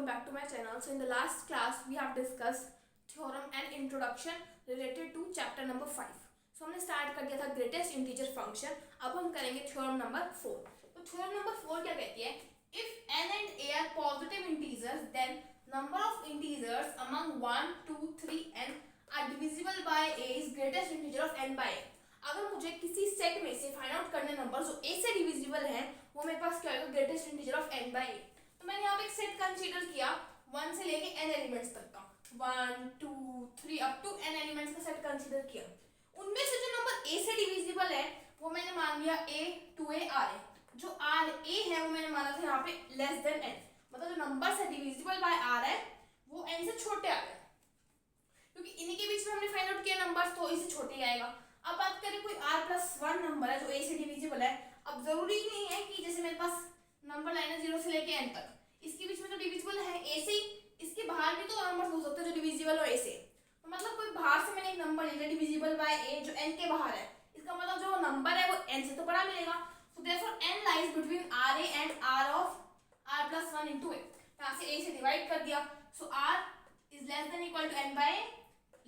back to my channel. So in the last class we have discussed theorem and introduction related to chapter number 5. So हमने start कर दिया था greatest integer function. अब हम करेंगे theorem number 4. तो theorem number 4 क्या कहती है? If n and a are positive integers, then number of integers among 1, 2, 3 n are divisible by a is greatest integer of n by a. अगर मुझे किसी सेट में से फाइंड आउट करने नंबर जो a से डिविजिबल हैं वो मेरे पास क्या होगा? Greatest integer of n by a. तो मैंने यहाँ पे एक सेट कंसीडर किया 1 से लेके n एलिमेंट्स तक का, 1 2 3 अप टू n एलिमेंट्स का सेट कंसीडर किया. उनमें से जो नंबर a से डिविजिबल है वो मैंने मान लिया a 2a r a. जो r a है वो मैंने माना था यहाँ पे लेस देन n, मतलब जो नंबर से डिविजिबल बाय r है वो n से छोटे आ गए, क्योंकि इन्हीं के बीच में हमने फाइंड आउट किया नंबर, तो इससे छोटे ही आएगा. अब बात करें कोई r+1 नंबर है जो a से डिविजिबल है. अब जरूरी नहीं है कि जैसे मेरे पास नंबर लाइन है 0 से लेके n तक, इसके बीच में तो डिविजिबल है a से, इसके बाहर भी तो नंबर हो सकते हैं जो डिविजिबल हो a से. तो मतलब कोई बाहर से मैंने एक नंबर ले लिया डिविजिबल बाय a जो n के बाहर है, इसका मतलब जो नंबर है वो n से तो बड़ा मिलेगा. So therefore n lies between ra and r of r+1 into a. यहाँ से a से डिवाइड कर दिया, so r is less than equal to n by a,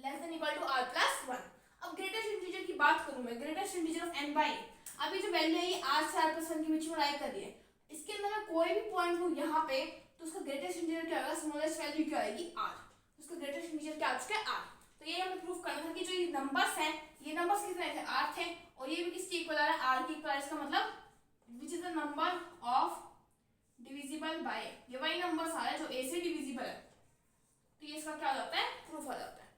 less than equal to r+1. अब ग्रेटेस्ट इंटीजर की बात करूं मैं, greatest integer of n by a. अभी जो वैल्यू है ये r से r+1 के बीच में लाई कर रही है. इसके अंदर मैं कोई भी पॉइंट लूं यहाँ पे तो उसका ग्रेटेस्ट इंटीजर क्या होगा? स्मॉलेस्ट वैल्यू क्या आएगी? r. उसका ग्रेटेस्ट इंटीजर क्या आ चुका है? r. तो ये हमें प्रूफ करना था कि जो ये नंबर्स हैं, ये नंबर्स कितने थे? r थे, और ये भी किसके इक्वल आ रहा है? r के इक्वल. इसका मतलब which is the number of divisible by. ये वही नंबर्स आ रहा है जो a से डिविजिबल है, तो ये इसका क्या हो जाता है? प्रूफ हो जाता है.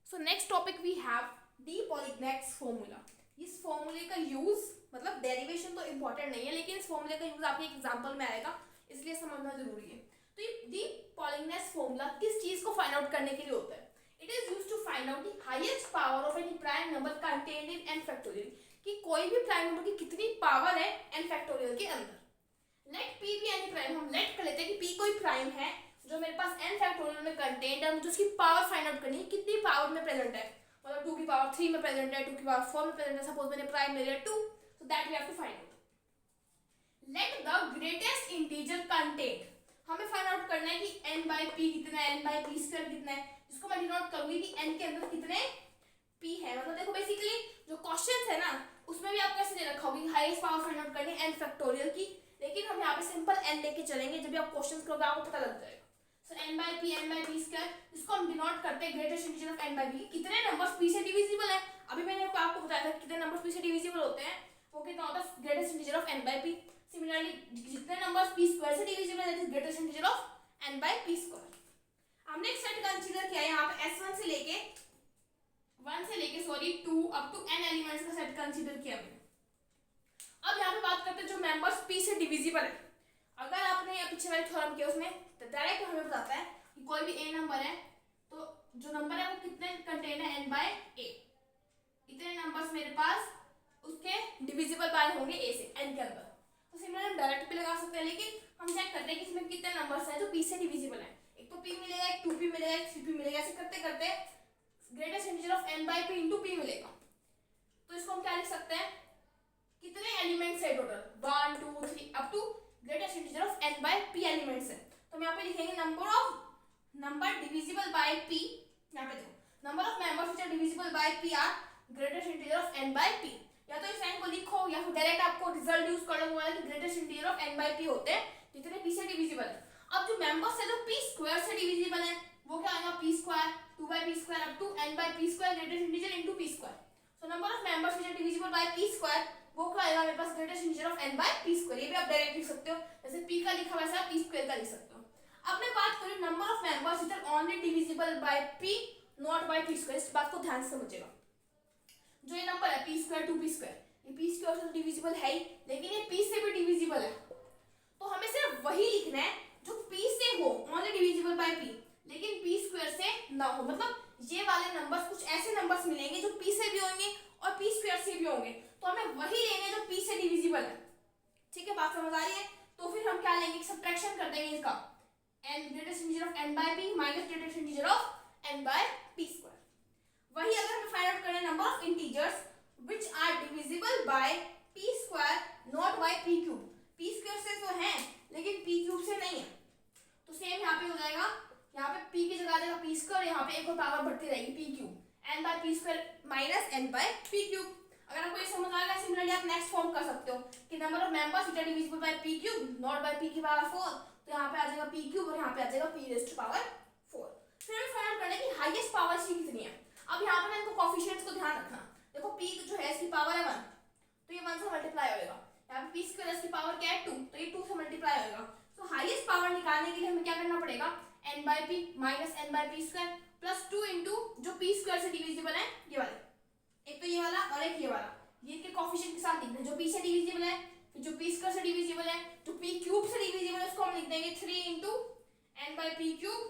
So next topic we have de Polignac's formula. इस फॉर्मूले का यूज, मतलब डेरिवेशन तो इंपॉर्टेंट नहीं है, लेकिन इस फॉर्मूले का यूज आपके एग्जांपल में आएगा, इसलिए समझना जरूरी है. तो ये डी पॉलीग्नैक्स फॉर्मूला किस चीज को फाइंड आउट करने के लिए होता है? It is used to find out the highest power of any prime number contained in n factorial. कि कोई भी प्राइम नंबर की कितनी पावर है n फैक्टोरियल के अंदर. लेट p भी एनी प्राइम, हम लेट कर लेते हैं कि p कोई प्राइम है जो मेरे पास n फैक्टोरियल में कंटेन्ड है. मुझे उसकी पावर फाइंड आउट करनी है, कितनी पावर में प्रेजेंट है, मतलब 2 की पावर 3 में प्रेजेंट है, 2 की पावर 4 में प्रेजेंट है. सपोज मैंने प्राइम ले लिया 2, so that we have to find out. Let the greatest integer contained, हमें फाइंड आउट करना है कि n by p कितना है, n by p स्क्वायर कितना है, जिसको मैं डिनोट करूंगी कि n के अंदर कितने p है. मतलब देखो बेसिकली जो क्वेश्चंस है ना उसमें भी आप कैसे दे रखा होगी हाईएस्ट पावर फाइंड आउट करनी है n फैक्टोरियल की, लेकिन हम यहाँ पे सिंपल n लेके चलेंगे. जब भी आप क्वेश्चंस करोगे आपको पता लग जाएगा. सो n by p स्क्वायर, इसको हम डिनोट करते हैं greatest integer of n by p. कितने नंबर्स p से डिविजिबल है, अभी मैंने आपको बताया था कितने नंबर्स p से डिविजिबल होते हैं, वो कितना होता है? Greatest integer of n by p. Similarly जितने नंबर्स p स्क्वायर से डिविजिबल है, greatest integer of n by p square. हमने एक सेट कंसीडर किया है यहाँ पे s1 से लेके 2 अप टू n एलिमेंट्स का सेट कंसीडर किया मैंने. अब यहाँ पे बात करते हैं जो मेंबर्स p से डिविजिबल है. अगर आपने ये पीछे वाले थ्योरम किया उसमें तो डायरेक्ट हमें बताता है कि कोई भी a नंबर है तो जो नंबर है वो कितने कंटेन है? n by a. इतने नंबर्स मेरे पास उसके डिविजिबल बाय होंगे a से n के अंदर. तो सिमिलर हम डायरेक्ट भी लगा सकते हैं, लेकिन हम चेक करते हैं कि इसमें कितने नंबर्स हैं जो p से डिविजिबल है. एक तो p मिलेगा, एक 2p मिलेगा, एक 3p मिलेगा. ऐसे करते करते greatest integer of n by p into p मिलेगा. तो इसको हम क्या लिख सकते हैं? कितने एलिमेंट्स है total? 1 2 3 up to greatest integer of n by p elements है. तो हम यहाँ पे लिखेंगे नंबर डिविजिबल बाय p. यहाँ पे देखो number of members which are divisible by p are greatest integer of n by p. या तो इस लाइन को लिखो या फिर डायरेक्ट आपको रिजल्ट यूज कर लो कि greatest integer of n by p होते हैं जितने p से डिविजिबल है. अब जो मेंबर्स है जो p स्क्वायर से डिविजिबल है वो क्या आएगा? p square 2 by p square up to n by p square greatest integer into p square. So number of members which are divisible by p square वो क्या आएगा मेरे पास? Greatest integer of n by p square. ये भी आप direct लिख सकते हो, जैसे p का लिखा वैसा p स्क्वायर का लिख सकते हो. अब मैं बात करूं number of members which are only divisible by p not by p square. इस बात को ध्यान से समझिएगा. जो ये नंबर है p स्क्वायर 2p स्क्वायर, ये p स्क्वायर से डिविजिबल है ही, लेकिन ये p से भी डिविजिबल है. तो हमें सिर्फ वही लिखना है जो p से हो, ओनली डिविजिबल बाय p, लेकिन p स्क्वायर से ना हो. मतलब ये वाले नंबर्स, कुछ ऐसे नंबर्स मिलेंगे जो p से भी होंगे और p स्क्वायर से भी होंगे, तो हमें वही लेने जो p से डिविजिबल है. ठीक है, बात समझ आ रही है? तो फिर हम क्या लेंगे? सब्ट्रैक्शन कर देंगे इसका, n greatest integer of n by p minus greatest integer of n by p square. वही अगर हमें फाइंड आउट करना है number of integers which are divisible by p square not by p cube. p square से तो है जाएगा, यहाँ पे p की जगह आ जाएगा p स्क्वायर, यहाँ पे एक और पावर बढ़ती रहेगी p cube, n by p square minus n by p cube. अगर आपको ये समझ आ गया, सिमिलरली आप नेक्स्ट फॉर्म कर सकते हो कि number of members it divisible by p cube not by p की पावर 4, तो यहाँ पे आ जाएगा p क्यूब और यहाँ पे आ जाएगा p रेज़्ड टू पावर 4। फिर हमें फाइंड आउट करना है कि हाईएस्ट पावर इसकी कितनी है। अब यहाँ पे ना इनको कोएफिशिएंट्स को ध्यान रखना, देखो p जो है इसकी पावर है 1, तो ये 1 से मल्टीप्लाई होएगा, यहाँ पे p स्क्वायर इसकी पावर क्या है 2, तो ये 2 से मल्टीप्लाई होएगा। तो हाईएस्ट पावर निकालने के लिए हमें क्या करना पड़ेगा, n by p minus n by p square plus 2 into जो p स्क्वायर से डिविजिबल है ये वाले, एक तो ये वाला और एक ये वाला, ये के कोएफिशिएंट के साथ लिखना है, जो p से डिविजिबल है, फिर जो p स्क्वायर से डिविजिबल है, जो p क्यूब से डिविजिबल है उसको हम लिख देंगे 3 into n by p cube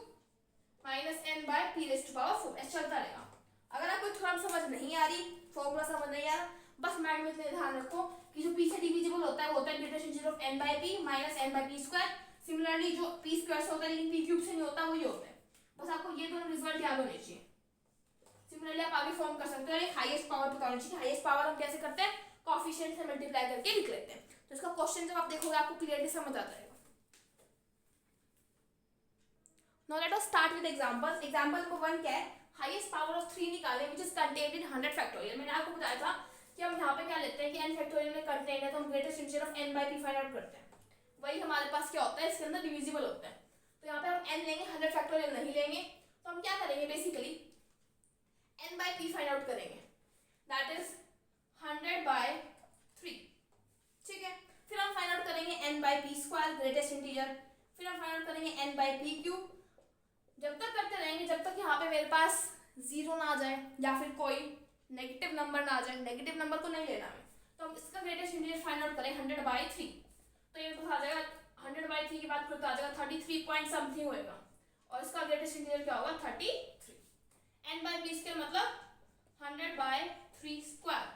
minus n by p raised to power 4, ऐसे चलता रहेगा। अगर आपको थोड़ा समझ नहीं आ रही, फॉर्मूला समझ नहीं आ रहा, बस माइंड में इतना ध्यान रखो कि जो p से डिविजिबल होता है वो होता है greatest integer of n by p minus n by p square. Similarly जो p स्क्वायर से होता है लेकिन p क्यूब से नहीं होता वो ये होता है। बस आपको ये दोनों रिजल्ट याद होने चाहिए। सिमिलरली आप आगे फॉर्म कर सकते हो, एक हाईएस्ट पावर पता होनी चाहिए। हाईएस्ट पावर हम कैसे करते हैं, कोएफिशिएंट से मल्टीप्लाई करके लिख लेते हैं। तो इसका क्वेश्चन जब आप देखोगे आपको क्लियरली समझ आ जाएगा। Now let us start with examples. Example number 1 क्या है, हाईएस्ट पावर ऑफ 3 निकालें which is contained in 100 factorial. मैंने आपको बताया था कि हम यहाँ पे क्या लेते हैं कि n फैक्टोरियल में कंटेंट है तो हम greatest integer of n by p find out करते हैं। वही हमारे पास क्या होता है, इसके अंदर डिविजिबल होता है। तो यहाँ पे हम n लेंगे, 100 फैक्टोरियल नहीं लेंगे, तो हम क्या करेंगे basically n by p find out करेंगे, दैट इज 100 बाय 3, ठीक है। फिर हम फाइंड आउट करेंगे n by p square greatest integer, फिर हम फाइंड आउट करेंगे n बाय p क्यूब। जब तक करते रहेंगे जब तक यहाँ पे मेरे पास 0 ना आ जाए या फिर कोई नेगेटिव नंबर ना आ जाए। नेगेटिव नंबर को नहीं लेना है, तो हम इसका ग्रेटेस्ट इंटीजर फाइंड आउट करें 100 बाय 3, तो ये आ जाएगा 100 बाय 3 की बात करें तो आ जाएगा 33 पॉइंट समथिंग होएगा, और इसका ग्रेटेस्ट इंटीजर क्या होगा 33। n बाय p स्क्वायर मतलब 100 बाय 3 स्क्वायर,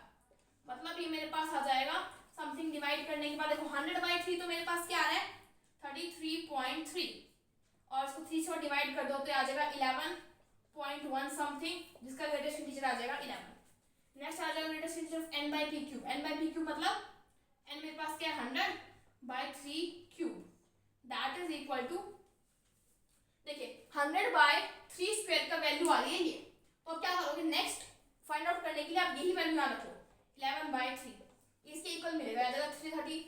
मतलब ये मेरे पास आ जाएगा समथिंग डिवाइड करने के बाद, देखो 100 बाय 3 तो मेरे पास क्या आ रहा है 33.3, और इसको 3 से डिवाइड कर दो तो आ जाएगा 11.1 समथिंग, जिसका ग्रेटेस्ट इंटीजर आ जाएगा 11। नेक्स्ट आ जाएगा greatest integer of n by p cube. n by p cube मतलब n मेरे पास क्या है 100 by 3 cube, that is equal to, देखिए 100 बाय 3 स्क्वायर का वैल्यू आ रही है ये, तो अब क्या करोगे नेक्स्ट फाइंड आउट करने के लिए आप यही वैल्यू याद रखो 11 बाय 3, इसके इक्वल मिलेगा, आ जाएगा 330,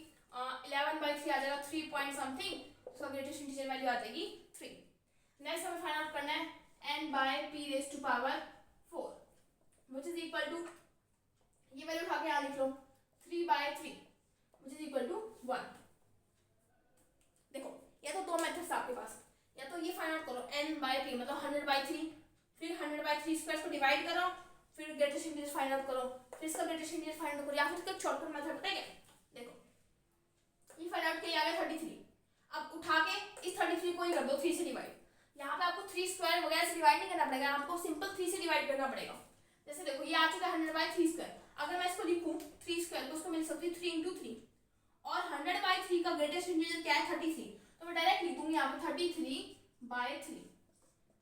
11 बाय 3 आ जाएगा 3 पॉइंट समथिंग, उसका ग्रेटेस्ट इंटीजर वैल्यू आ जाएगी 3। नेक्स्ट हमें फाइंड आउट करना है n by p raised to power 4 which is equal to, ये वैल्यू उठा के यहाँ लिख लो 3 by 3 which is equal to 1। देखो या तो दो मेथड्स आपके पास, या तो ये फाइंड आउट करो n बाय p मतलब 100 बाय 3, फिर 100 बाय 3 स्क्वायर को डिवाइड करो, फिर ग्रेटेस्ट इंटीजर फाइंड आउट करो, फिर इसका ग्रेटेस्ट इंटीजर फाइंड आउट करो, या फिर इसका शॉर्टकट मेथड पता है क्या, देखो ये फाइंड आउट किया गया 33, अब उठा के इस 33 को ही कर दो 3 से डिवाइड। यहाँ पे आपको 3 स्क्वायर वगैरह से डिवाइड नहीं करना पड़ेगा, आपको सिंपल 3 से डिवाइड करना पड़ेगा। जैसे देखो ये आ चुका है 100 बाय 3 स्क्वायर, अगर मैं इसको लिखूं 3 स्क्वायर तो उसको मिल सकती है 3 इंटू 3, और 100 बाय 3 का ग्रेटेस्ट इंटीजर क्या है 33, तो मैं डायरेक्ट लिखूंगी यहाँ पे 33 by 3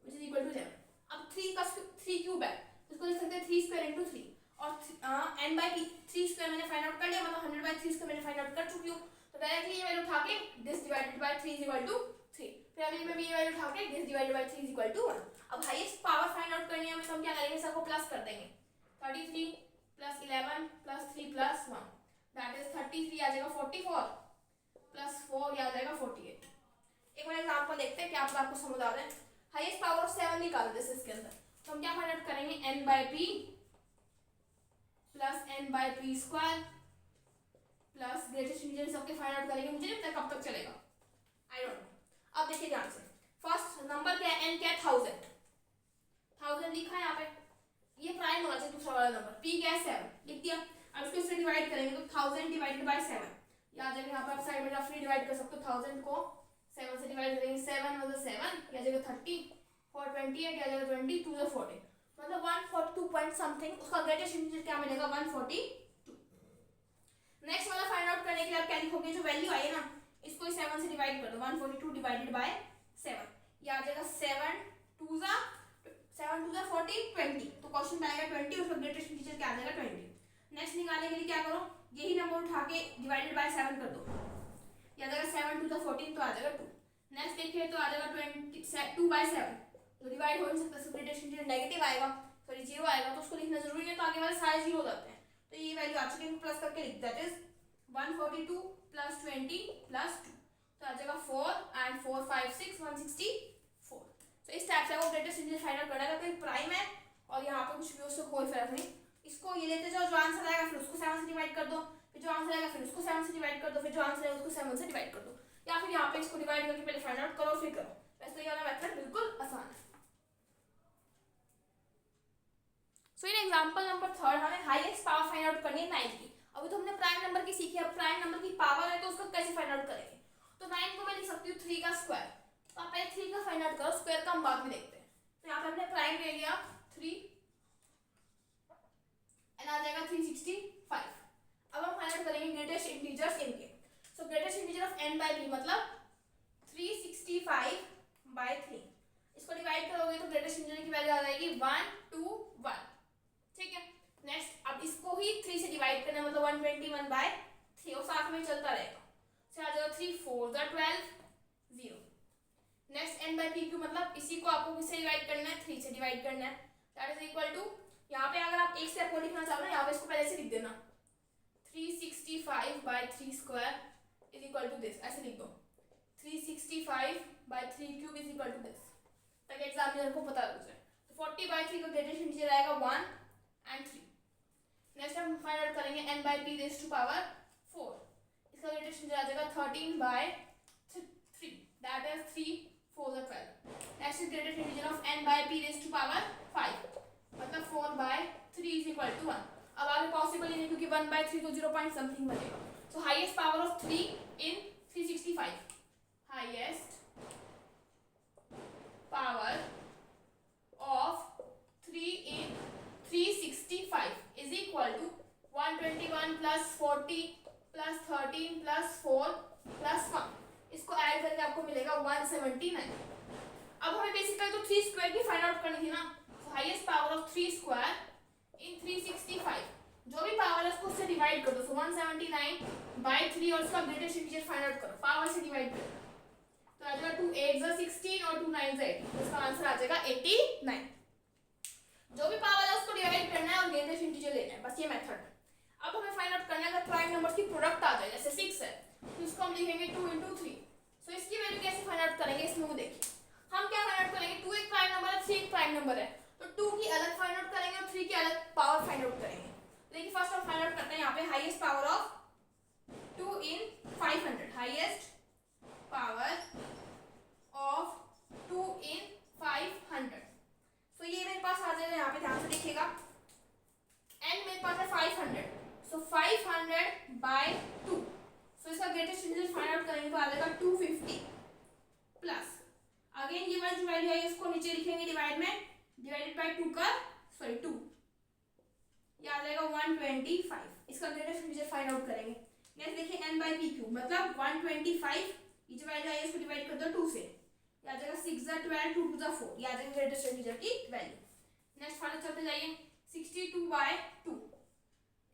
which is equal to 11। अब 3 का 3 क्यूब है तो इसको लिख सकते हैं 3 स्क्वायर इंटू 3, और n बाय 3 स्क्वायर मैंने फाइंड आउट कर लिया, मतलब 100 बाय 3 स्क्वायर मैंने फाइंड आउट कर चुकी हूँ, तो डायरेक्टली ये वैल्यू उठा के this divided by 3 is equal to 3, फिर अगली में भी ये वैल्यू उठा के this divided by 3 is equal to 1। अब हाईएस्ट पावर फाइंड आउट करनी है हमें, तो हम क्या करेंगे सबको प्लस कर देंगे, 33 plus 11 plus 3 plus 1 that is 33 आ जाएगा 44 प्लस 4 ये आ जाएगा 48। एक बार एग्जांपल देखते हैं क्या आपको समझ आ रहा है। हाईएस्ट पावर ऑफ 7 निकाल दे इसके अंदर, तो हम क्या फाइंड आउट करेंगे n by p plus n by p square plus greatest integer सबके फाइंड आउट करेंगे, मुझे नहीं पता कब तक चलेगा, आई डोंट नो। अब देखिए ध्यान से, फर्स्ट नंबर क्या है n क्या है 1000 लिखा है यहाँ पे, ये प्राइम होना चाहिए दूसरा वाला नंबर, p क्या है 7 लिख दिया। अब इसको इससे डिवाइड करेंगे तो 1000 डिवाइडेड बाय 7 ये आ जाएगा, यहाँ पे आप साइड में रफली डिवाइड कर सकते हो, 1000 को 7 से डिवाइड करेंगे 7 मतलब 7 ये आ जाएगा 30, 4 28 ये आ जाएगा 20, 2 से 40 मतलब 142 पॉइंट समथिंग, उसका ग्रेटेस्ट इंटीजर क्या मिलेगा 142। नेक्स्ट वाला फाइंड आउट करने के लिए आप क्या लिखोगे, जो वैल्यू आई है ना इसको 7 से डिवाइड कर दो, 142 डिवाइडेड बाय 7 ये आ जाएगा 7 2 जा 40 20, तो क्वेश्चन में आएगा 20, उसका ग्रेटेस्ट इंटीजर क्या आ जाएगा 20। नेक्स्ट निकालने के लिए क्या करो, यही नंबर उठा के डिवाइडेड बाय 7 कर दो, ये आ जाएगा 7 2 जा 14 तो आ जाएगा 2। नेक्स्ट देखिए तो आ जाएगा 2/7, तो डिवाइड हो नहीं सकता, सो ग्रेटेस्ट इंटीजर नेगेटिव आएगा, सॉरी 0 आएगा, तो उसको लिखना जरूरी है, तो आगे वाले सारे 0 हो जाते हैं, तो ये वैल्यू आ चुकी है, प्लस करके लिख दैट इज 142 + 20 + 2, तो आ जाएगा 4 and 4 5 6 164। तो इस टाइप से आपको ग्रेटेस्ट इंटीजर फाइंड आउट करना है, कोई प्राइम है और यहाँ पे कुछ भी उससे कोई फर्क नहीं, इसको ये लेते जाओ, जो आंसर आएगा फिर उसको 7 से डिवाइड कर दो, फिर जो आंसर आएगा फिर उसको 7 से डिवाइड कर दो, फिर जो आंसर आएगा उसको 7 से डिवाइड कर दो, या फिर यहाँ पे इसको डिवाइड करके पहले फाइंड आउट करो फिर करो, वैसे ये वाला मेथड बिल्कुल आसान है। सो इन एग्जांपल नंबर 3 हमें हाईएस्ट पावर फाइंड आउट करनी है 9 की। अभी तो हमने प्राइम नंबर की सीखी, अब प्राइम नंबर की पावर है तो उसको कैसे फाइंड आउट करेंगे, तो 9 को मैं लिख सकती हूँ 3 का स्क्वायर, तो आप पहले 3 का फाइंड आउट करो, स्क्वायर का हम बाद में देखते हैं। तो यहाँ पे हमने प्राइम ले लिया 3 एंड आ जाएगा 365। अब हम फाइंड आउट करेंगे ग्रेटेस्ट इंटीजर्स इनके। सो greatest integer of n by p मतलब 365/3, इसको डिवाइड करोगे तो ग्रेटेस्ट इंटीजर की वैल्यू आ जाएगी 1 2 1, ठीक है। नेक्स्ट अब इसको ही 3 से डिवाइड करना मतलब 121/3 और साथ में चलता रहेगा, से आ जाएगा 3 4 12 0। नेक्स्ट n by p मतलब इसी को आपको किससे डिवाइड करना है, 3 से डिवाइड करना है, दैट इज इक्वल टू, यहाँ पे अगर आप एक स्टेप को लिखना चाहो ना, यहाँ पे इसको पहले से लिख देना 365/3 square is equal to this, ऐसे लिख दो 365/3³ इज इक्वल टू दिस, ताकि एग्जामिनर को पता लग जाए। तो 40/3 का ग्रेटेस्ट इंटीजर आएगा 1 and 3। नेक्स्ट हम फाइंड आउट करेंगे n by p raised to power 4, इसका ग्रेटेस्ट इंटीजर आ जाएगा 13/3, that is 3 4 12। Next is greatest integer of n by p raised to power 5 मतलब 4/3 इज इक्वल टू 1। अब आगे पॉसिबल ही नहीं क्योंकि 1/3 तो 0 पॉइंट समथिंग बनेगा, सो highest power of 3 in 365, highest power of 3 in 365 is equal to 121 + 40 + 13 + 4 + 1, इसको add करके आपको मिलेगा 179। अब हमें बेसिकली तो 3 स्क्वायर की फाइंड आउट करनी थी ना, तो हाईएस्ट पावर ऑफ 3 स्क्वायर इन 365, जो भी पावर है उसको उससे डिवाइड कर दो, सो 179/3 और उसका ग्रेटेस्ट इंटीजर फाइंड आउट करो, पावर से डिवाइड करो, तो आ जाएगा 2 8 = 16 और 2 9 = 18, तो इसका आंसर आ जाएगा 89। जो भी पावर है उसको डिवाइड करना है और ग्रेटेस्ट इंटीजर लेना है, बस ये मेथड है। अब हमें फाइंड आउट करना है अगर प्राइम नंबर्स की प्रोडक्ट आ जाए, जैसे 6 है तो इसको हम लिखेंगे 2 × 3, सो इसकी वैल्यू कैसे फाइंड आउट करेंगे इसमें वो देखिए। हम क्या फाइंड आउट करेंगे, 2 एक प्राइम नंबर है, 3 एक प्राइम नंबर है, तो 2 की अलग फाइंड आउट करेंगे और 3 की अलग पावर फाइंड आउट करेंगे। लेकिन फर्स्ट हम फाइंड आउट करते हैं यहाँ पे highest power of 2 in 500, highest power of 2 in 500, तो ये मेरे पास आ जाएगा, यहाँ पे ध्यान से देखिएगा n मेरे पास है 500, सो 500/2, सो इसका ग्रेटेस्ट इंटीजर फाइंड आउट करेंगे तो आ जाएगा 250 प्लस अगेन ये वाली जो वैल्यू है इसको नीचे लिखेंगे डिवाइड में, डिवाइडेड बाय 2 का सॉरी 2, ये आ जाएगा 125, इसका ग्रेटेस्ट इंटीजर फाइंड आउट करेंगे। नेक्स्ट देखिए n by p³ मतलब 125, ये जो वैल्यू है इसको डिवाइड कर दो 2 से, ये आ जाएगा 6 × 12 2 × 4, ये आ जाएगा ग्रेटेस्ट इंटीजर की वैल्यू। नेक्स्ट फाइंड चलते जाइए 62/2,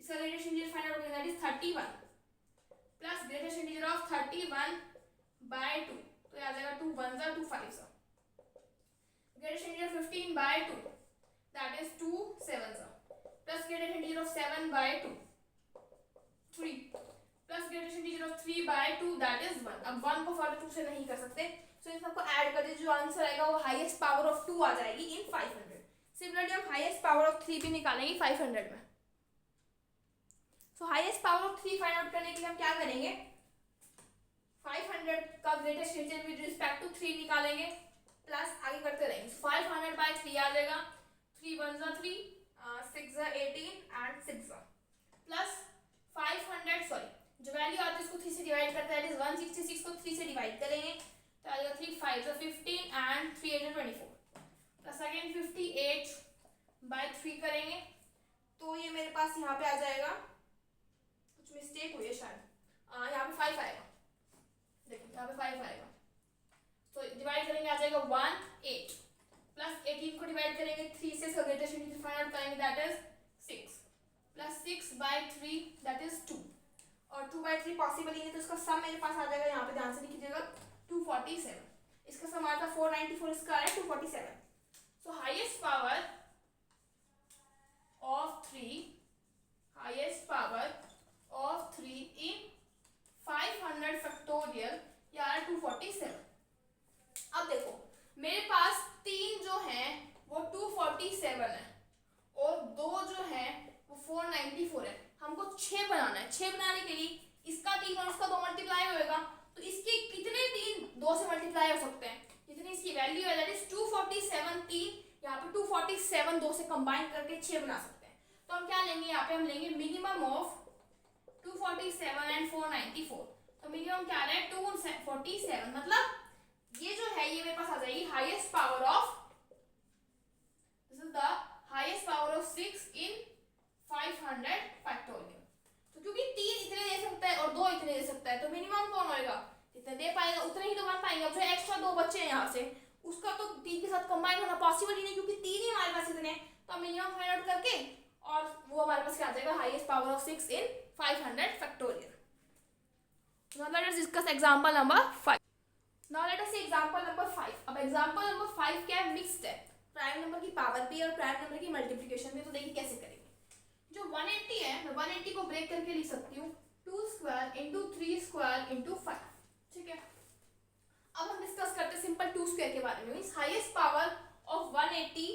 इसका ग्रेटेस्ट इंटीजर फाइंड आउट करना है 31 प्लस ग्रेटेस्ट इंटीजर ऑफ 31/2, तो ये आ जाएगा 2 1 = 2 5 greatest integer 15/2 that is 2 7 plus greatest integer of 7/2 3 plus greatest integer of 3/2 that is 1। अब 1 को फर्दर 2 से नहीं कर सकते, सो इन सबको ऐड कर दीजिए, जो आंसर आएगा वो हाईएस्ट पावर ऑफ 2 आ जाएगी इन 500। सिमिलरली हम हाईएस्ट पावर ऑफ 3 भी निकालेंगे 500 में। So highest power of 3 find out करने के लिए हम क्या करेंगे, 500 का greatest integer with respect to 3 निकालेंगे प्लस आगे करते रहेंगे, 500/3 आ जाएगा, 3 1 = 3 6 × 18 and 6 प्लस 500 सॉरी जो वैल्यू आती है उसको 3 से डिवाइड करते हैं, 166 को 3 से डिवाइड करेंगे तो आ जाएगा 3 5 = 15 and 3 8 = 24 प्लस अगेन 58/3 करेंगे, तो ये मेरे पास यहाँ पे आ जाएगा, कुछ मिस्टेक हुई है शायद, यहाँ पे 5 आएगा, देखिए यहाँ पे 5 आएगा, तो डिवाइड करेंगे आ जाएगा 1 8 प्लस 18 को डिवाइड करेंगे 3 से, इसका ग्रेटेस्ट इंटीजर फाइंड आउट करेंगे that is 6 plus 6/3 that is 2 और 2/3 पॉसिबल ही नहीं, तो इसका सम मेरे पास आ जाएगा, यहाँ पे ध्यान से लिखिएगा 247. इसका समान था 494, इसका है 247. So highest power of 3 in 500 factorial या 247. अब देखो मेरे पास 3 जो हैं वो 247 है और 2 जो है वो 494 है. हमको 6 बनाना है. 6 बनाने के लिए इसका 3 और इसका 2 मल्टीप्लाई होएगा, तो इसके कितने 3 2 से मल्टीप्लाई हो सकते हैं? जितनी इसकी वैल्यू है दैट इज 247. 3 यहाँ पे 247 2 से कंबाइन करके 6 बना सकते हैं. तो हम क्या लेंगे? यहाँ पे हम लेंगे मिनिमम ऑफ 247 एंड 494. तो मिनिमम क्या आ रहा है? 247. मतलब ये जो है ये मेरे पास आ जाएगी highest power of, this is the highest power of 6 in 500 factorial. तो क्योंकि 3 इतने दे सकता है और 2 इतने दे सकता है, तो मिनिमम कौन होएगा? जितने दे पाएगा उतने ही तो बन पाएंगे. अब जो एक्स्ट्रा 2 बच्चे हैं यहाँ से उसका तो 3 के साथ कंबाइन होना पॉसिबल ही नहीं, क्योंकि 3 ही हमारे पास इतने हैं. तो मिनिमम फाइंड आउट करके और वो हमारे पास क्या आ जाएगा? Highest power of 6 in 500 factorial. Now let us discuss example number 5. Now let us see example number 5. अब example number 5 क्या है? मिक्स्ड है. प्राइम नंबर की पावर भी और प्राइम नंबर की मल्टीप्लिकेशन भी. तो देखिए कैसे करेंगे. जो 180 है मैं 180 को ब्रेक करके लिख सकती हूँ 2 स्क्वायर इंटू 3 स्क्वायर इंटू 5. ठीक है. अब हम डिस्कस करते हैं सिंपल 2 स्क्वायर के बारे में. Means highest power of 180,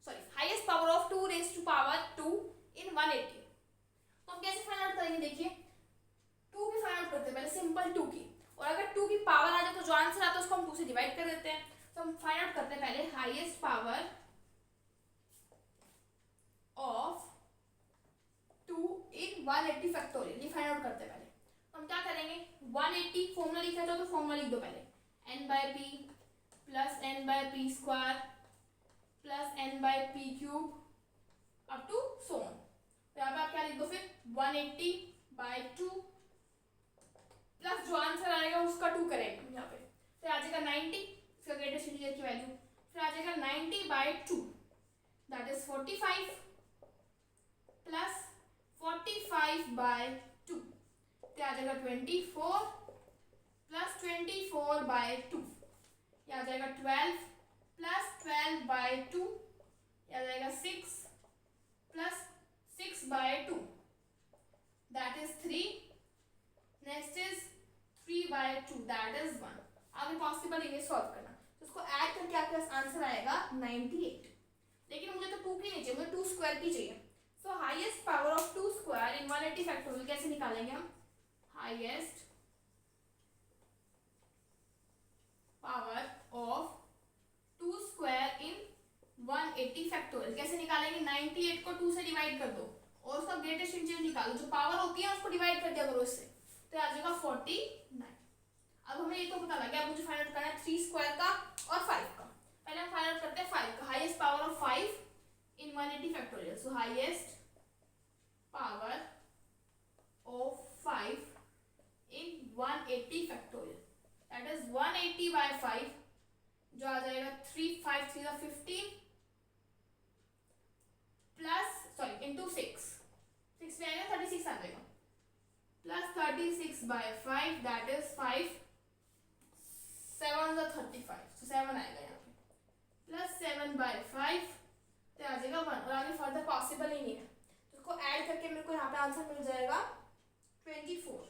sorry highest power of 2 raise to power 2 in 180. तो हम कैसे फाइंड आउट करेंगे? देखिए 2 की फाइंड आउट करते हैं पहले सिंपल 2 की, और अगर 2 की पावर आ जाए तो जो आंसर आता है उसको हम 2 से डिवाइड कर देते हैं. तो हम फाइंड आउट करते हैं पहले highest power of 2 in 180 factorial. ये फाइंड आउट करते हैं पहले. तो हम क्या करेंगे? 180 फॉर्मूला लिखा जाए तो फॉर्मूला लिख दो पहले. n/p plus n/p square plus n/p cube up to so on. तो यहाँ पे आप क्या लिख दो फिर 180/2 प्लस जो आंसर आएगा उसका 2 करेंगे यहाँ पे. फिर आ जाएगा 90, इसका ग्रेटेस्ट इंटीजर की वैल्यू. फिर आ जाएगा 90/2 दैट इज 45 प्लस 45/2 फिर आ जाएगा 24 प्लस 24/2. ये आ जाएगा 12 प्लस 12/2. ये आ जाएगा 6 plus 6/2 that is 3. Next is 3/2 that is 1. आगे पॉसिबल है ये सॉल्व करना. तो इसको ऐड करके आपके आंसर आएगा 98. लेकिन मुझे तो 2 की नहीं चाहिए, मुझे 2 स्क्वायर की चाहिए. सो highest power of 2 square in 180 factorial कैसे निकालेंगे हम? Highest power of 2 square in 180 factorial कैसे निकालेंगे? 98 को 2 से डिवाइड कर दो और उसका ग्रेटेस्ट इंटीजर निकालो. जो पावर होती है उसको डिवाइड कर दिया करो इससे, तो आ जाएगा 49. अब हमें ये तो पता लग गया. अब मुझे फाइंड आउट करना है 3 स्क्वायर का और 5 का. पहले हम फाइंड आउट करते हैं 5 का. Highest power of 5 in 180 factorial. So highest power of 5 in 180 factorial that is 180/5 जो आ जाएगा 3 5 3 15 प्लस सॉरी इंटू 6 में आएगा 36 आ जाएगा प्लस 36/5 दैट इज 5 7 35. तो 7 आएगा यहाँ पे प्लस 7/5 तो आ जाएगा 1. और आगे फर्दर पॉसिबल ही नहीं है, तो इसको ऐड करके मेरे को यहाँ पे आंसर मिल जाएगा 24.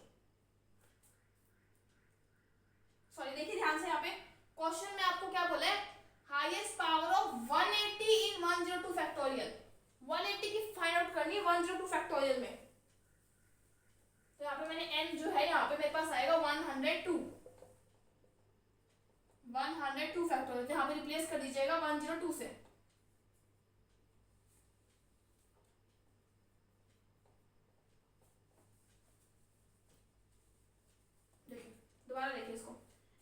सॉरी देखिए ध्यान से यहाँ पे क्वेश्चन में आपको क्या बोला है? Highest power of 180 in 102 factorial. 180 की फाइंड आउट करनी है 102 फैक्टोरियल में. तो यहाँ पे मैंने n जो है यहाँ पे मेरे पास आएगा 102 फैक्टोरियल. तो यहाँ पे रिप्लेस कर दीजिएगा 102 से. देखिए दोबारा देखिए इसको.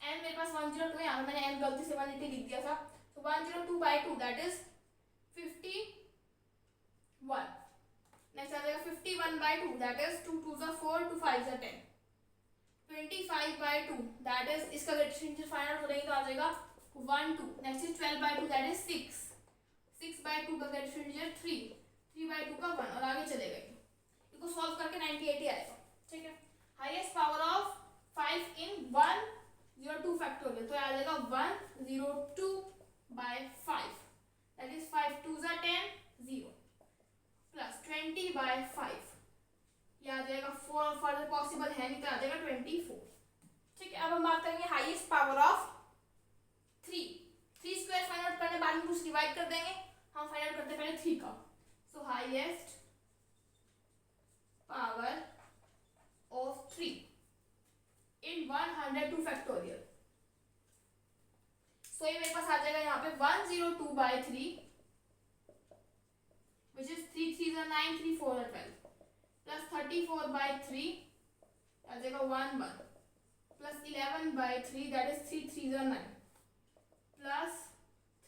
n मेरे पास 102 है, यहाँ पे मैंने n गलती से 180 लिख दिया था. तो 102/2 दैट इज 51. नेक्स्ट आ जाएगा 51/2 that is 2 2 are 4 2 5 are 10. 25/2 that is इसका ग्रेटेस्ट इंटीजर फाइंड आउट करेंगे तो आ जाएगा 1 2. Next is 12/2 that is 6. 6/2 का ग्रेटेस्ट इंटीजर 3. 3/2 का 1 और आगे चलेगा. इसको सॉल्व करके 98 ही आएगा. ठीक है. हाईएस्ट पावर ऑफ 5 इन 102 4 और फर्दर पॉसिबल है नहीं तो आ जाएगा 24। ठीक है, अब हम बात करेंगे highest power of 3 square find out करने बाद में कुछ डिवाइड कर देंगे। हम फाइंड आउट करते हैं पहले 3 का। So highest power of 3 in 102 factorial. So ये मेरे पास आ जाएगा यहाँ पे 102 by 3 which is 3 3 are 9 3 4 are 12 plus 34 by 3 आ जाएगा 1 1 plus 11 by 3 that is 3 3 are 9 plus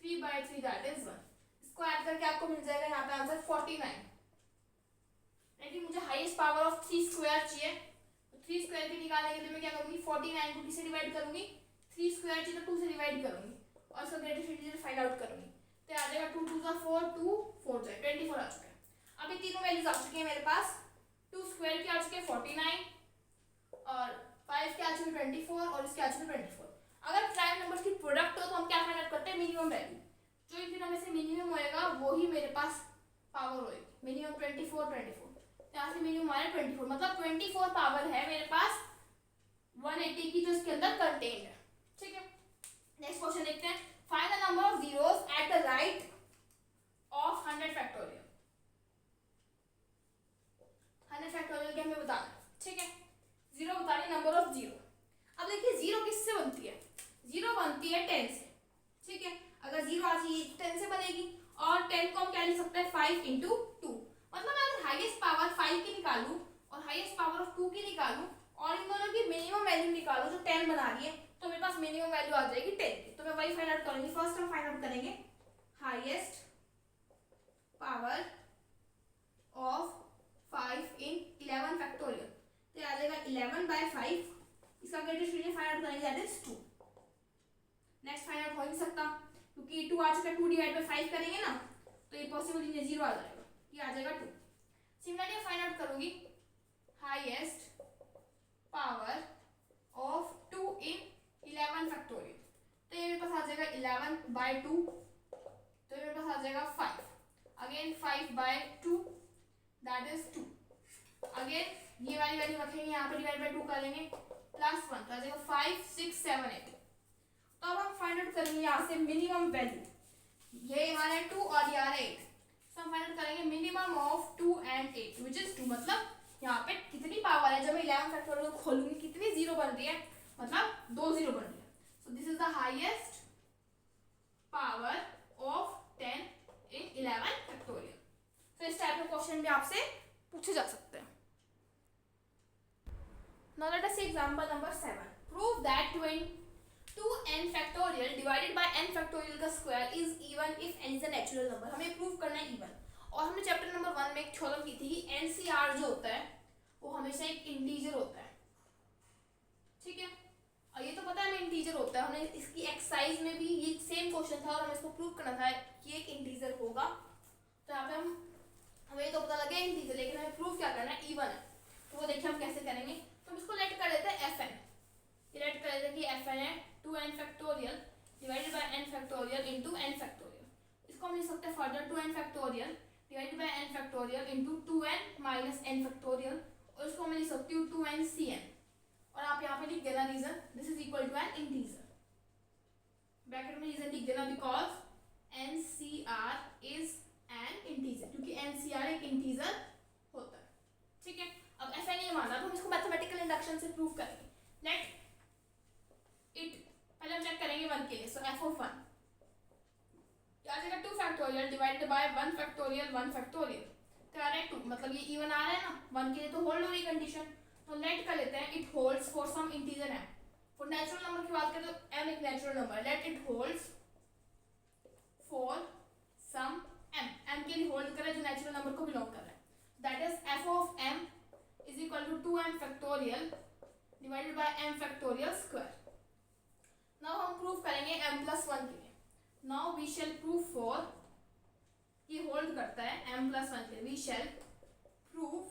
3 by 3 that is 1। इसको ऐड करके आपको मिल जाएगा यहाँ पे आंसर 49। लेकिन मुझे हाईएस्ट पावर ऑफ 3 स्क्वायर चाहिए, तो 3 स्क्वायर की निकालने के लिए मैं क्या करूंगी 49 को किससे डिवाइड करूंगी 3 स्क्वायर चाहिए तो 2 से डिवाइड करूंगी और इसका ग्रेटेस्ट इंटीजर फाइंड आउट करूंगी। तो आ जाएगा 2 2 4 2 4 जाए 24 आ चुका है। अभी तीनों वैल्यूज आ चुकी है मेरे पास। 2 स्क्वायर के आ चुके हैं 49 और 5 के आ चुके 24 और इसके आ चुके 24। अगर प्राइम नंबर्स की प्रोडक्ट हो तो हम क्या फाइंड आउट करते हैं मिनिमम वैल्यू। जो इन तीनों में से मिनिमम होएगा वो ही मेरे पास पावर होएगी। मिनिमम 24 यहाँ से मिनिमम हमारा 24 मतलब 24 पावर है मेरे पास 180 की जो इसके अंदर कंटेंट है। ठीक है, नेक्स्ट क्वेश्चन देखते हैं। Find the number of zeros at the right of 100 factorial. 100 factorial के हमें बताना है। ठीक है, जीरो बतानी नंबर ऑफ जीरो। अब देखिए जीरो किससे बनती है, जीरो बनती है 10 से। ठीक है, अगर जीरो आ जाए 10 से बनेगी और 10 को हम क्या लिख सकते हैं 5 इंटू 2। मतलब मैं अगर हाईएस्ट पावर 5 की निकालूं और हाईएस्ट पावर ऑफ 2 की निकालूं और इन दोनों की मिनिमम वैल्यू निकालूं जो 10 बना रही है तो मेरे पास मिनिमम वैल्यू आ जाएगी 10 की। तो मैं वही फाइंड आउट करूंगी। फर्स्ट हम फाइंड आउट करेंगे highest power of 5 in 11 factorial. तो आ जाएगा 11 बाय 5। इसका ग्रेटेस्ट इंटीजर फाइंड आउट करेंगे that is 2। Next find out हो नहीं सकता क्योंकि 2 आ चुका है, 2 डिवाइड बाय 5 करेंगे ना तो ये पॉसिबल नहीं है, 0 आ जाएगा, ये आ जाएगा 2। सिमिलरली फाइंड आउट करूंगी highest power of 2 in 11 factorial. तो ये मेरे पास आ जाएगा 11 बाय 2, तो ये मेरे पास आ जाएगा 5। Again 5 by 2 that is 2। Again ये वाली वैल्यू रखेंगे यहाँ पे डिवाइड बाय 2 करेंगे प्लस 1 तो आ जाएगा 5 6 7 8। तो अब हम फाइंड आउट करेंगे यहाँ से मिनिमम वैल्यू। ये हमारा 2 और ये आ रहा है 8। तो हम फाइंड आउट करेंगे minimum of 2 and 8 which is 2। मतलब यहाँ पे कितनी पावर है, जब मैं 11 फैक्टोरियल को खोलूंगी कितनी जीरो बन रही है, मतलब 2 जीरो बन रही है। So this is the highest power of 10 in 11 factorial. तो इस टाइप के क्वेश्चन भी आपसे पूछे जा सकते हैं। Now let us see example number 7। Prove that 2n factorial divided by n factorial का square is even if n is a natural number. हमें प्रूव करना है इवन। और हमने चैप्टर नंबर 1 में एक थ्योरम की थी कि NCR जो होता है वो हमेशा एक इंटीजर होता है। ठीक है, और ये तो पता है हमें इंटीजर होता है। हमने इसकी एक्सरसाइज में भी ये सेम क्वेश्चन था और हमें इसको प्रूव करना था कि एक इंटीजर होगा। तो यहाँ पे हमें तो पता लग गया इंटीजर, लेकिन हमें प्रूव क्या करना है, इवन है। तो वो देखिए हम कैसे करेंगे। तो हम इसको लेट कर देते हैं fn। लेट कर देते हैं कि fn है 2n factorial divided bye n factorial into n factorial. इसको हम लिख सकते हैं further 2n factorial divided bye n factorial into 2n minus n factorial. और इसको मैं लिख सकती हूँ 2n cn। और आप यहाँ पे लिख देना reason, this is equal to an integer. Bracket में रीजन लिख देना because NCR is an integer, क्योंकि NCR एक इंटीजर होता है। ठीक है, अब fn ये माना, तो हम इसको मैथमेटिकल इंडक्शन से प्रूव करेंगे। लेट इट, पहले हम चेक करेंगे 1 के लिए। सो f ऑफ 1 आ जाएगा 2 factorial divided bye 1 factorial 1 factorial. तो आ रहा है 2, मतलब ये इवन आ रहा है ना। 1 के लिए तो होल्ड हो रही कंडीशन। तो लेट कर लेते हैं it holds for some integer m। For natural number की बात करें तो m एक नेचुरल नंबर है। Let it holds for some m के लिए होल्ड करे जो नेचुरल नंबर को बिलोंग कर रहा है। That is f of m is equal to 2m factorial divided by m factorial square. Now हम प्रूव करेंगे m प्लस 1 के लिए। Now we shall prove for, ये होल्ड करता है m प्लस 1 के लिए। We shall prove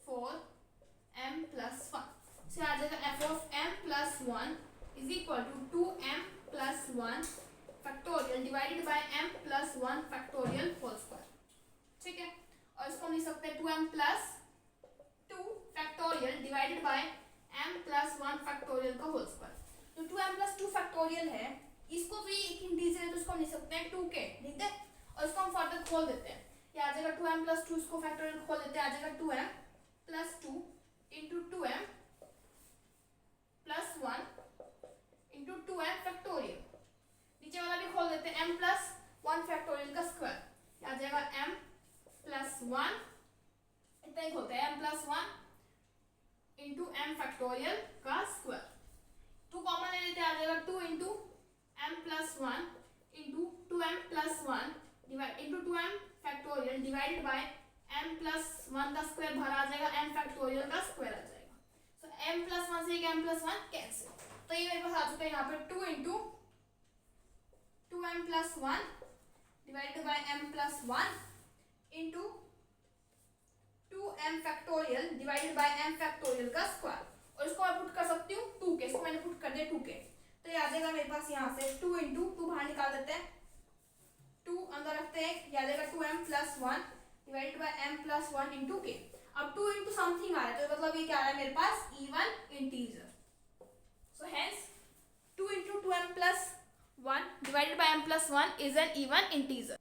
for m plus 1 से आ जाएगा f of m plus 1 is equal to 2m plus 1 factorial divided by m plus 1 factorial whole square. ठीक है, और इसको हम लिख सकते हैं 2m plus 2 by m+1 factorial का होल स्क्वायर। तो 2m+2 फैक्टोरियल है, इसको तो ये एक इंटीजर है तो इसको हम लिख सकते हैं 2k, ठीक है। और इसको हम फर्दर खोल देते हैं, ये आ जाएगा 2m+2, इसको फैक्टोरियल खोल देते हैं, आ जाएगा 2m+2 into 2m+1 into 2m factorial. नीचे वाला भी खोल देते हैं, m+1 फैक्टोरियल का स्क्वायर, आ जाएगा m+1, इतना ही खोलते हैं, m+1 इंटू m फैक्टोरियल का स्क्वायर। 2 कॉमन ले लेते हैं, आ जाएगा 2 into m+1 into 2m+1 into 2m factorial divided bye m+1 का स्क्वायर बाहर आ जाएगा, m फैक्टोरियल का स्क्वायर आ जाएगा। सो m+1 से एक m+1 कैंसिल, तो ये मेरे पास आ चुका है यहाँ पे 2 into 2m+1 divided by m+1 into 2m factorial divided by m factorial का स्क्वायर। और इसको मैं पुट कर सकती हूँ 2k, इसको मैंने पुट कर दिया 2k, तो ये आ जाएगा मेरे पास यहाँ से 2 इंटू 2 बाहर निकाल देते हैं, 2 अंदर रखते हैं, ये आ जाएगा 2m+1 divided by m+1 into k। अब 2 इंटू समथिंग आ रहा है, तो मतलब ये क्या आ रहा है मेरे पास even integer. So hence 2 into 2m+1 divided by m+1 is an even integer.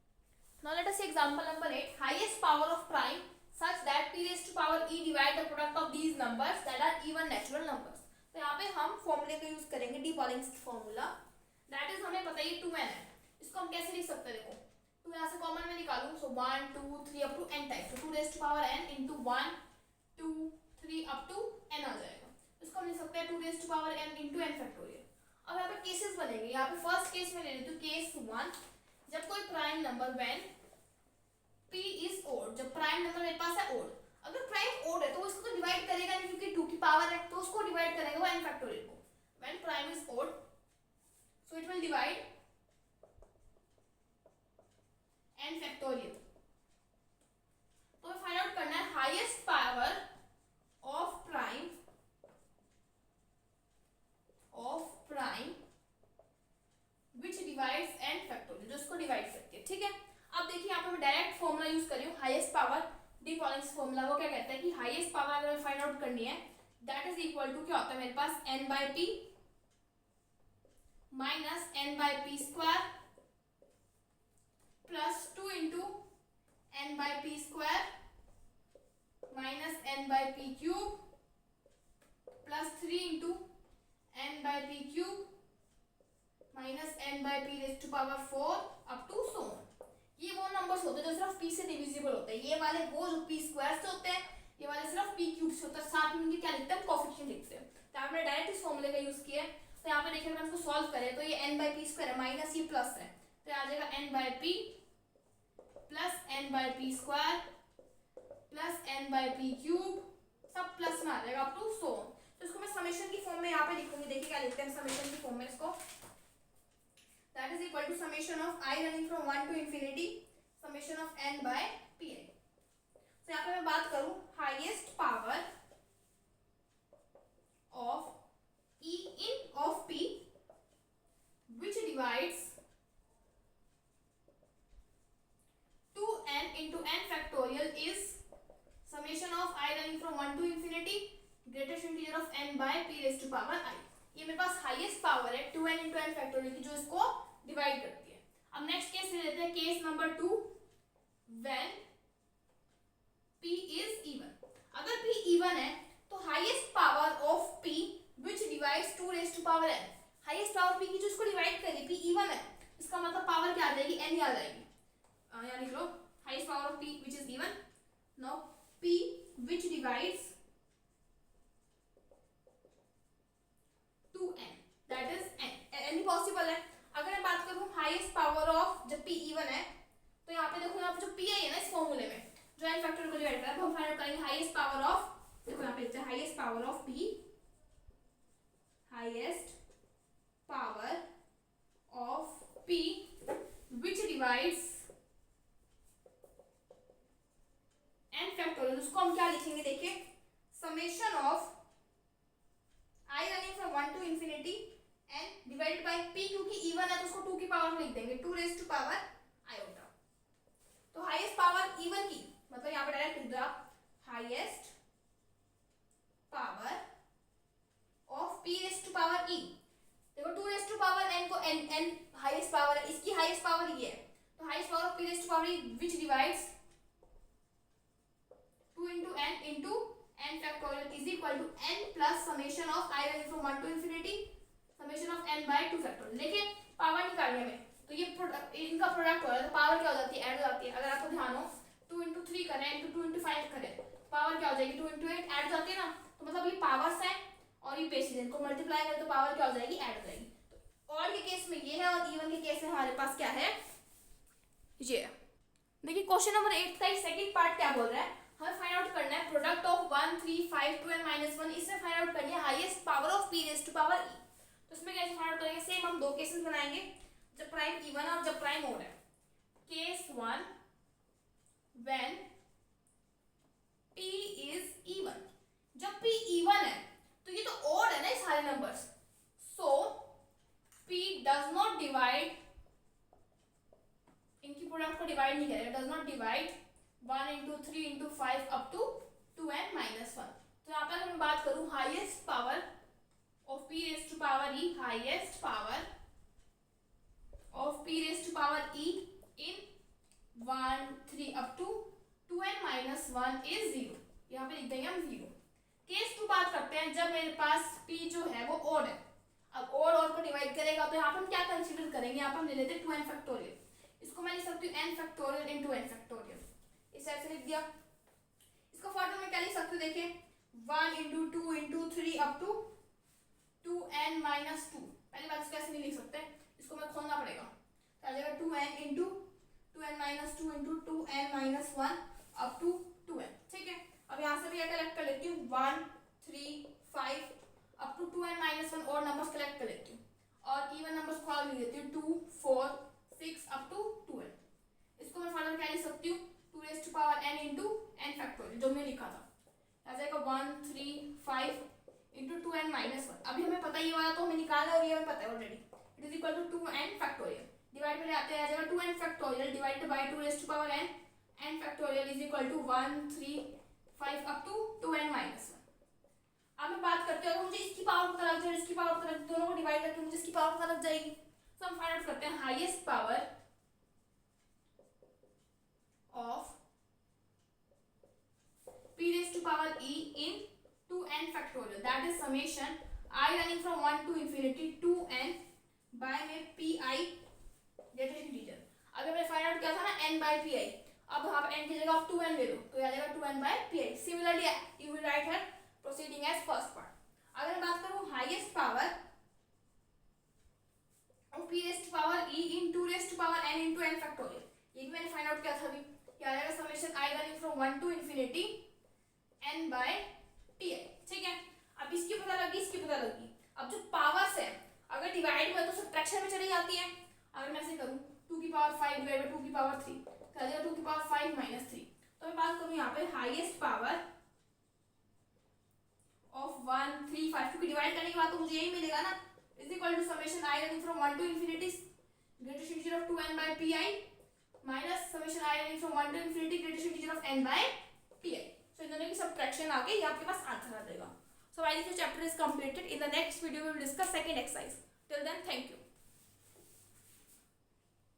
Now let us see example number 8. Highest power of prime such that p raised to power e divide the product of these numbers that are even natural numbers. तो यहाँ पे हम फॉर्मूले का use करेंगे, D पॉलिंग्स formula, that is हमें पता है 2n है, इसको हम कैसे लिख सकते हैं, देखो 2 यहाँ से कॉमन में निकालूं, सो 1 2 3 अप टू n टाइप, तो 2 raised to power n into 1 2 3 up to n आ जाएगा। इसको हम लिख सकते हैं 2 raised to power n into n factorial. अब यहाँ पे केसेस बनेंगे, यहाँ पे फर्स्ट केस में ले लेती हूँ केस 1, जब कोई prime number when p is odd, जब प्राइम नंबर मेरे पास है ओड, अगर प्राइम ओड है तो इसको तो डिवाइड करेगा नहीं क्योंकि 2 की पावर है, तो उसको डिवाइड करेगा वो n फैक्टोरियल को। When prime is odd so it will divide n factorial. तो हमें फाइंड आउट करना है highest power of prime which divides n factorial, जो इसको डिवाइड करती है, ठीक है। अब देखिए यहाँ पे मैं डायरेक्ट फॉर्मूला यूज कर रही हूँ, हाईएस्ट पावर डी पॉलिंग्स फॉर्मूला। वो क्या कहता है कि हाईएस्ट पावर अगर हमें फाइंड आउट करनी है दैट इज इक्वल टू, क्या होता है मेरे पास n/p minus n/p square plus 2 into n/p square minus n/p cube plus 3 into n/p cube minus n/p raised to power 4 up to so on. ये वो नंबर्स होते हैं जो सिर्फ p से डिविजिबल होते हैं, ये वाले वो जो p स्क्वायर से होते हैं, ये वाले सिर्फ p क्यूब से होता है, साथ में इनके क्या लिखते हैं कोएफिशिएंट लिखते हैं। तो हमने डायरेक्ट इस फॉर्मूले का यूज किया है, तो यहाँ पे देखिए अगर हम इसको सॉल्व करें तो ये n/p स्क्वायर है माइनस ये प्लस है, तो आ जाएगा n/p plus n/p square plus n/p cube, सब प्लस में आ जाएगा अप टू सो ऑन। तो इसको मैं समेशन की फॉर्म में यहाँ पे लिखूंगी, देखिए क्या लिखते हैं समेशन की फॉर्म में इसको, that is equal to summation of I running from 1 to infinity summation of n by pi। तो यहाँ पे मैं बात करूँ highest power of e in of p which divides 2n into n factorial is summation of I running from 1 to infinity greatest integer of n by p raised to power I। ये मेरे पास highest power है 2n into n factorial की, जो इसको divide करती है। अब next case ले लेते हैं, case number 2 when p is even. अगर p इवन है तो highest power of p which divides 2 raised to power n, highest power p की जो इसको डिवाइड कर रही है, p इवन है, इसका मतलब पावर क्या आ जाएगी, n ही आ जाएगी। यहाँ लिख लो highest power of p which is even, now p which divides 2n that is n, n possible है। अगर मैं बात करूं हाईएस्ट पावर ऑफ जब p इवन है, तो यहाँ पे देखो यहाँ पे जो p है ना इस फॉर्मूले में जो n फैक्टोरियल को डिवाइड कर रहा है, तो हम फाइंड आउट करेंगे हाईएस्ट पावर ऑफ, देखो यहाँ पे लिखते हैं highest power of p, highest power of p which divides n factorial, उसको हम क्या लिखेंगे, देखिए summation of I running from 1 to infinity n divided by p, क्योंकि इवन है तो उसको 2 की पावर में लिख देंगे 2 raised to power iota। तो हाईएस्ट पावर इवन की मतलब यहाँ पे डायरेक्ट लिख दो आप हाईएस्ट पावर ई। देखो 2 रेज टू पावर n को n हाईएस्ट पावर है, इसकी हाईएस्ट पावर ये है, तो highest power of p raise to power e which divides 2 into n into n factorial is equal to n plus summation of I running from 1 to infinity summation of n by 2 factorial। लेकिन power निकालने में तो ये इनका product हो रहा है, तो पावर क्या हो जाती है, ऐड हो जाती है। अगर आपको ध्यान हो 2 into 3 करें into 2 into 5 करें, पावर क्या हो जाएगी 2 into 8 ऐड जाती है ना, तो मतलब ये पावर्स है और ये बेसिस, इनको मल्टीप्लाई करें तो पावर क्या हो जाएगी, ऐड हो जाएगी। तो ऑड के केस में ये है और इवन के केस में हमारे पास क्या है, ये। देखिए क्वेश्चन नंबर 8 का सेकंड पार्ट क्या बोल रहा है, हमें फाइंड आउट करना है प्रोडक्ट ऑफ 1 3 5 2 n - 1। इसमें फाइंड आउट करनी है highest power of p raise to power e। तो इसमें कैसे फाइंड आउट करेंगे, सेम हम दो केसेस बनाएंगे, जब प्राइम इवन और जब प्राइम ओड है। Case 1 when p is even, जब p इवन है तो ये तो ओड है ना ये सारे numbers, so p does not divide, इनकी प्रोडक्ट को डिवाइड नहीं करेगा, does not divide 1 into 3 into 5 up to 2n minus 1। तो यहाँ पर मैं बात करूँ highest power of p raised to power e, highest power of p raised to power e in 1 3 up to 2n minus 1 is 0। यहाँ पे लिख देंगे हम 0। केस 2 बात करते हैं जब मेरे पास p जो है वो ओड है। अब ओड को डिवाइड करेगा तो यहाँ पर हम क्या कंसीडर करेंगे, यहाँ पर हम ले लेते हैं 2n फैक्टोरियल, इसको मैं लिख सकती हूँ n factorial into n factorial, इस ऐसे लिख दिया। इसको फॉर्मूला में क्या लिख सकते हो, देखिए 1 into 2 into 3 up to 2n minus 2। पहली बात इसको ऐसे नहीं लिख सकते, इसको मैं खोलना पड़ेगा, तो आ जाएगा 2n into 2n minus 2 into 2n minus 1 up to 2n। ठीक है, अब यहाँ से भी क्या कलेक्ट कर लेती हूँ 1 3 5 up to 2n minus 1 और नंबर्स कलेक्ट कर लेती हूँ और इवन नंबर्स को आगे लिख देती हूँ 2 4 6 up to 2n। इसको मैं फॉर्मूला क्या लिख सकती हूँ 2 raised to power n into n factorial, जो मैंने लिखा था, आ जाएगा 1 3 5 into 2n minus 1। अभी हमें पता ही वाला तो हमें निकालना है और ये हमें पता है already, it is equal to 2n factorial, divide में ले आते हैं आ जाएगा 2n factorial डिवाइडेड बाय 2 raised to power n, n factorial is equal to 1 3 5 up to 2n minus 1। अब मैं बात करते हैं, मुझे इसकी पावर पता लग जाए, इसकी पावर पता लग, दोनों को डिवाइड करके मुझे इसकी पावर पता लग जाएगी। तो हम फाइंड आउट करते हैं highest power of p raised to power e in 2n factorial, that is summation I running from 1 to infinity 2n by में pi greatest integer। अगर मैंने फाइंड आउट किया था ना n by pi, अब यहाँ पर n की जगह आप 2n ले लो तो आ जाएगा 2n by pi। Similarly you will write here proceeding as first part. अगर मैं बात करूँ highest power of p raised to power e in 2 raised to power n into n factorial, ये भी मैंने फाइंड आउट किया था अभी, क्या आएगा summation I running from 1 to infinity n by pi। ठीक है, अब इसकी पता लगी, इसकी पता लगी। अब जो पावर्स है अगर डिवाइड में तो सब्ट्रैक्शन में चली जाती है। अगर मैं ऐसे करूँ 2 की पावर 5 डिवाइड बाय 2 की पावर 3, तो आ जाएगा 2 की पावर 5 माइनस 3। तो मैं बात करूँ यहाँ पे हाईएस्ट पावर ऑफ 1 3 5, क्योंकि डिवाइड करने के बाद तो मुझे यही मिलेगा ना, is equal to summation I running from 1 to infinity greatest integer of 2n by pi minus summation I running from 1 to infinity greatest integer of n by pi। So इन दोनों की सब्ट्रैक्शन आके ये आपके पास आंसर आ जाएगा। So while this chapter is completed, in the next video we will discuss second exercise. Till then, thank you.